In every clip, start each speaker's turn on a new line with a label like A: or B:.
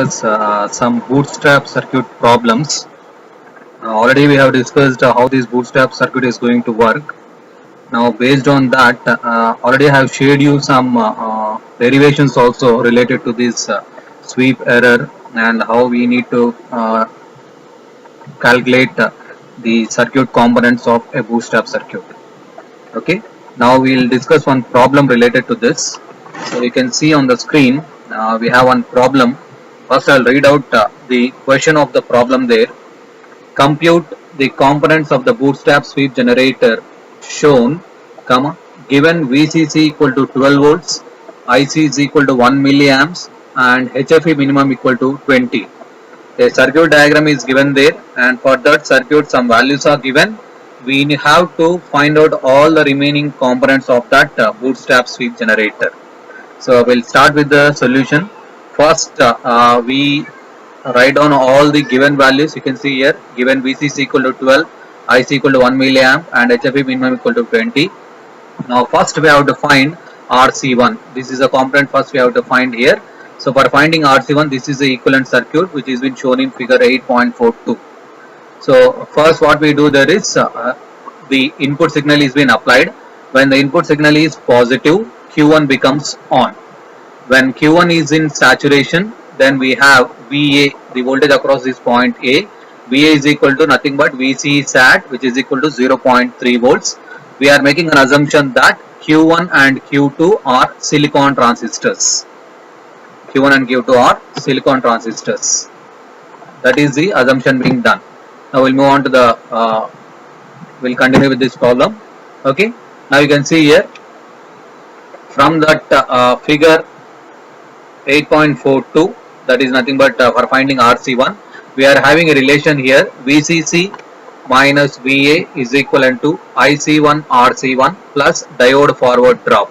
A: discuss some bootstrap circuit problems. Already we have discussed how this bootstrap circuit is going to work. Now based on that, already I have shared you some derivations also related to this sweep error and how we need to calculate the circuit components of a bootstrap circuit. Okay, now we will discuss one problem related to this. So you can see on the screen we have one problem. First I'll read out the question of the problem there. Compute the components of the bootstrap sweep generator shown, given VCC equal to 12 volts, IC is equal to 1 milliamps and HFE minimum equal to 20. A circuit diagram is given there, and for that circuit some values are given. We have to find out all the remaining components of that bootstrap sweep generator. So we'll start with the solution. First we write down all the given values. You can see here given VCC equal to 12, IC equal to 1 milliamp and HFE minimum equal to 20. Now first we have to find RC1. This is a component first we have to find here. So for finding RC1, this is the equivalent circuit which is been shown in figure 8.42. So first what we do there is the input signal is being applied. When the input signal is positive, Q1 becomes on. When Q1 is in saturation, then we have VA, the voltage across this point A. VA is equal to nothing but VC sat, which is equal to 0.3 volts. We are making an assumption that Q1 and Q2 are silicon transistors. Q1 and Q2 are silicon transistors. That is the assumption being done. Now we'll move on to the, we'll continue with this problem. Okay. Now you can see here from that figure 8.42, that is nothing but for finding RC1, we are having a relation here. VCC minus VA is equivalent to IC1 RC1 plus diode forward drop.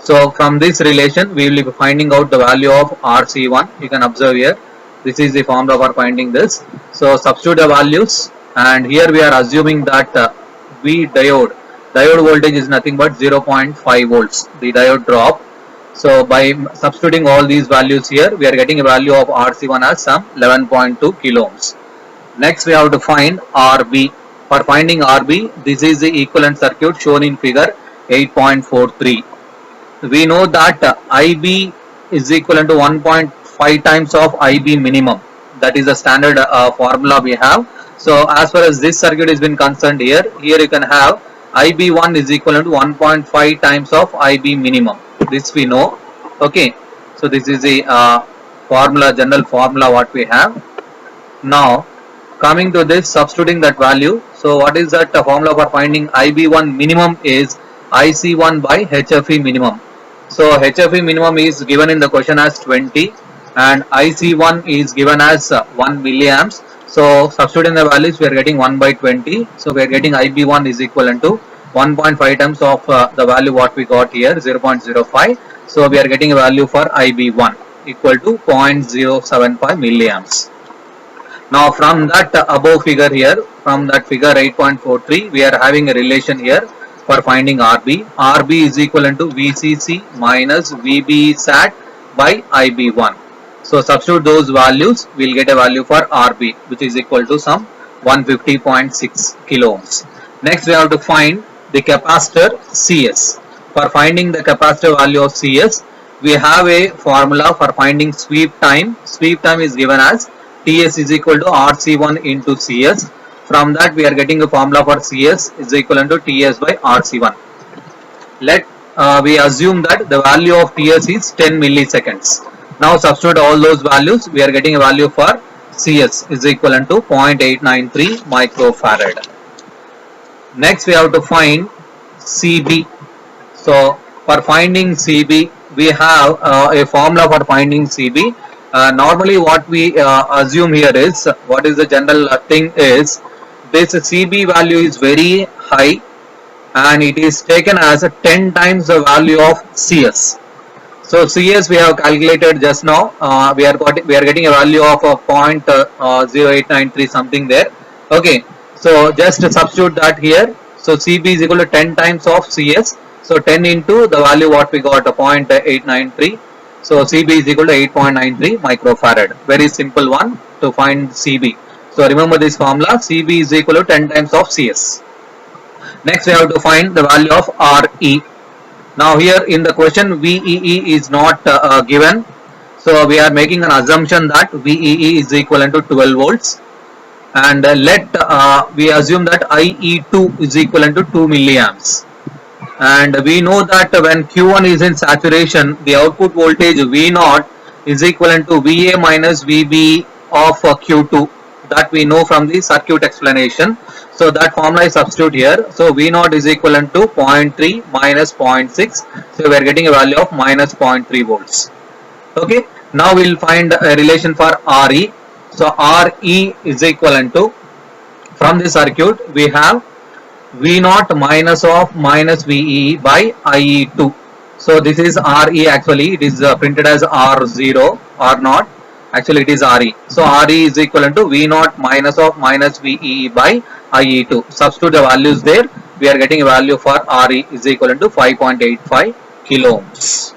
A: So from this relation we will be finding out the value of RC1. You can observe here, this is the formula for finding this. So substitute the values, and here we are assuming that V diode voltage is nothing but 0.5 volts, the diode drop. So by substituting all these values here, we are getting a value of RC1 as some 11.2 kilo ohms. Next we have to find RB. For finding RB, this is the equivalent circuit shown in figure 8.43. We know that IB is equivalent to 1.5 times of IB minimum. That is the standard formula we have. So as far as this circuit is been concerned here you can have IB1 is equivalent to 1.5 times of IB minimum. This we know. Okay. So this is the formula, general formula what we have. Now coming to this, substituting that value. So what is that formula for finding IB1 minimum is IC1 by HFE minimum. So HFE minimum is given in the question as 20 and IC1 is given as 1 milliamps. So substituting the values, we are getting 1 by 20. So we are getting IB1 is equivalent to 1.5 times of the value what we got here, 0.05. So we are getting a value for IB1 equal to 0.075 milliamps. Now from that above figure here, from that figure 8.43, we are having a relation here for finding RB. RB is equivalent to VCC minus VB sat by IB1. So substitute those values, we will get a value for RB which is equal to some 150.6 kilo ohms. Next we have to find the capacitor CS. For finding the capacitor value of CS, we have a formula for finding sweep time. Sweep time is given as TS is equal to RC1 into CS. From that we are getting a formula for CS is equivalent to TS by RC1. Let we assume that the value of TS is 10 milliseconds. Now substitute all those values, we are getting a value for CS is equivalent to 0.893 microfarad. Next we have to find CB. So for finding CB, we have a formula for finding CB. Normally what we assume here is, what is the general thing is, this CB value is very high and it is taken as 10 times the value of CS. So CS we have calculated just now, we are getting a value of 0.0893 something there. Okay, so just substitute that here. So CB is equal to 10 times of CS. So 10 into the value what we got, 0.893. So CB is equal to 8.93 microfarad. Very simple one to find CB. So remember this formula, CB is equal to 10 times of CS. Next we have to find the value of RE. Now here in the question VEE is not given. So we are making an assumption that VEE is equivalent to 12 volts. And let we assume that IE2 is equivalent to 2 milliamps. And we know that when Q1 is in saturation, the output voltage V0 is equivalent to VA minus VB of Q2. That we know from the circuit explanation. So that formula is substitute here. So V0 is equivalent to 0.3 minus 0.6. So we are getting a value of minus 0.3 volts. Okay. Now we will find a relation for RE. So RE is equivalent to, from the circuit we have V0 minus of minus VE by IE2. So this is RE, actually it is printed as R0 or not. Actually it is RE. So RE is equivalent to V0 minus of minus VE by IE2. Substitute the values there. We are getting a value for RE is equivalent to 5.85 kilo ohms.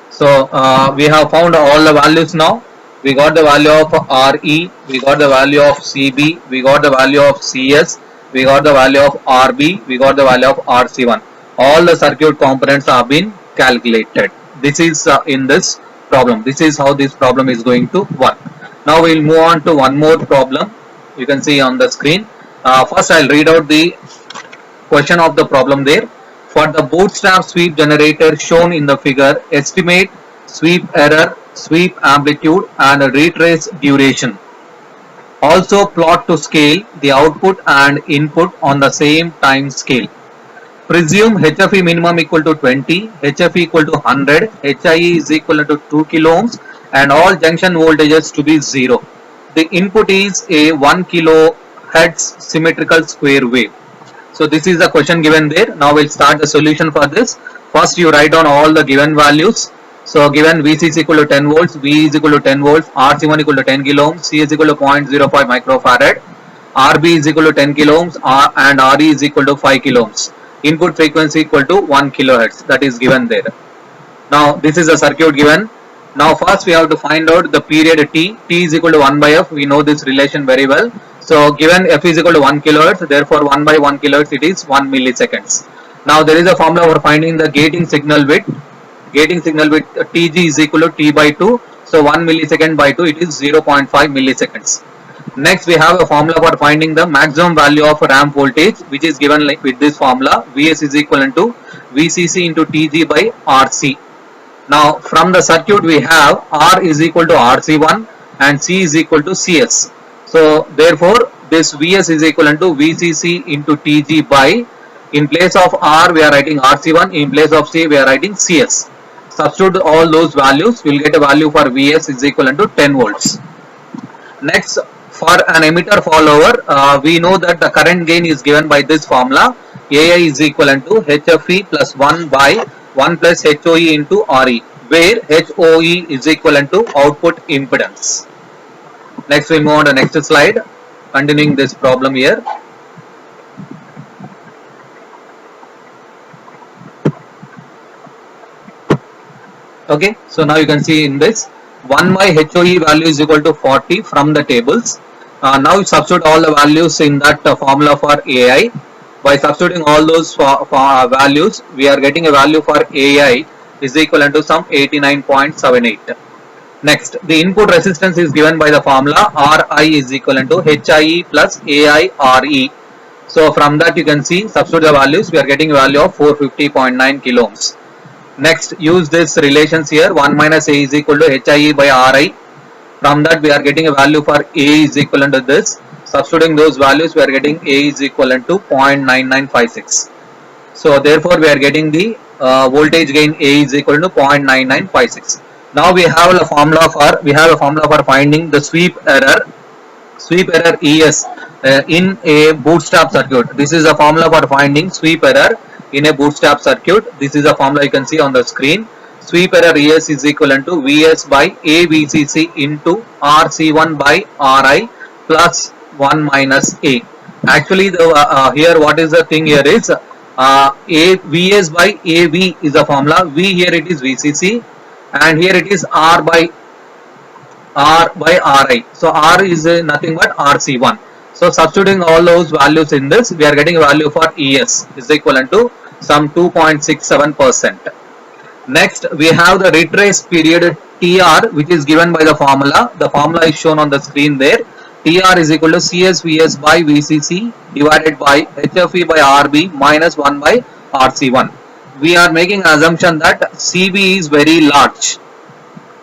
A: So we have found all the values now. We got the value of RE, we got the value of CB, we got the value of CS, we got the value of RB, we got the value of RC1. All the circuit components have been calculated. This is in this problem. This is how this problem is going to work. Now we will move on to one more problem. You can see on the screen. First I will read out the question of the problem there. For the bootstrap sweep generator shown in the figure, estimate sweep error, sweep amplitude and retrace duration. Also plot to scale the output and input on the same time scale. Presume HFE minimum equal to 20, HFE equal to 100, HIE is equal to 2 kilo ohms and all junction voltages to be 0. The input is a 1 kilohertz symmetrical square wave. So this is the question given there. Now we'll start the solution for this. First you write down all the given values. So given VC is equal to 10 volts, V is equal to 10 volts, RC1 equal to 10 kilo ohms, C is equal to 0.05 microfarad, RB is equal to 10 kilo ohms, and RE is equal to 5 kilo ohms. Input frequency equal to 1 kilohertz, that is given there. Now this is the circuit given. Now first we have to find out the period T. T is equal to 1 by F. We know this relation very well. So given F is equal to 1 kilohertz, therefore 1 by 1 kilohertz it is 1 milliseconds. Now there is a formula for finding the gating signal width. Gating signal width Tg is equal to T by 2. So 1 millisecond by 2 it is 0.5 milliseconds. Next we have a formula for finding the maximum value of ramp voltage, which is given like with this formula. Vs is equivalent to VCC into Tg by Rc. Now from the circuit we have R is equal to Rc1 and C is equal to Cs. So therefore this Vs is equivalent to VCC into Tg by, in place of R we are writing Rc1, in place of C we are writing Cs. Substitute all those values, we will get a value for Vs is equivalent to 10 volts. Next, for an emitter follower, we know that the current gain is given by this formula. AI is equivalent to HFE plus 1 by 1 plus HOE into RE, where HOE is equivalent to output impedance. Next we move on to the next slide, continuing this problem here. Okay, so now you can see in this 1 by HOE value is equal to 40 from the tables. Now you substitute all the values in that formula for AI. By substituting all those values, we are getting a value for AI is equivalent to some 89.78. Next, the input resistance is given by the formula Ri is equivalent to HIE plus AI Re. So from that you can see, substitute the values, we are getting a value of 450.9 kilo ohms. Next, use this relations here, 1 minus A is equal to HIE by Ri. From that we are getting a value for A is equivalent to this. Substituting those values, we are getting A is equivalent to 0.9956. So therefore we are getting the voltage gain A is equal to 0.9956. Now we have a formula for finding the sweep error ES in a bootstrap circuit. This is a formula for finding sweep error in a bootstrap circuit. This is a formula you can see on the screen. Sweep error ES is equivalent to Vs by A VCC into RC1 by Ri plus 1 minus A. Actually the here what is the thing here is Vs by AV is the formula. V here it is VCC and here it is R by Ri. So R is nothing but RC1. So substituting all those values in this, we are getting a value for ES is equivalent to some 2.67%. Next, we have the retrace period TR, which is given by the formula. The formula is shown on the screen there. TR is equal to CSVS by VCC divided by HFE by RB minus 1 by RC1. We are making an assumption that CB is very large.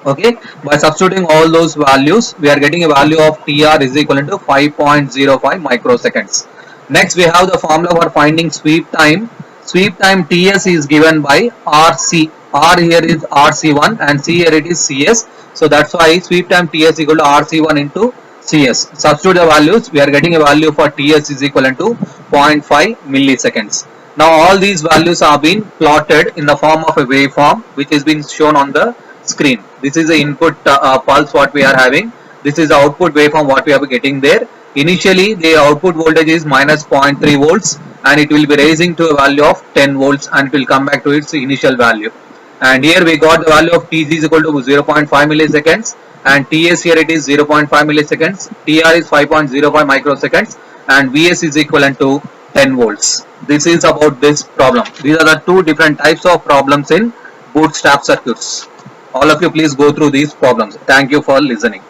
A: Okay, by substituting all those values, we are getting a value of TR is equivalent to 5.05 microseconds. Next, we have the formula for finding sweep time. Sweep time TS is given by RC. R here is RC1 and C here it is CS. So that's why sweep time TS equal to RC1 into CS. Substitute the values, we are getting a value for TS is equivalent to 0.5 milliseconds. Now all these values are being plotted in the form of a waveform which is being shown on the screen. This is the input pulse what we are having. This is the output waveform what we are getting there. Initially the output voltage is minus 0.3 volts and it will be raising to a value of 10 volts and it will come back to its initial value. And here we got the value of TG is equal to 0.5 milliseconds and TS here it is 0.5 milliseconds, TR is 5.05 microseconds and VS is equivalent to 10 volts. This is about this problem. These are the two different types of problems in Bootstrap circuits. All of you please go through these problems. Thank you for listening.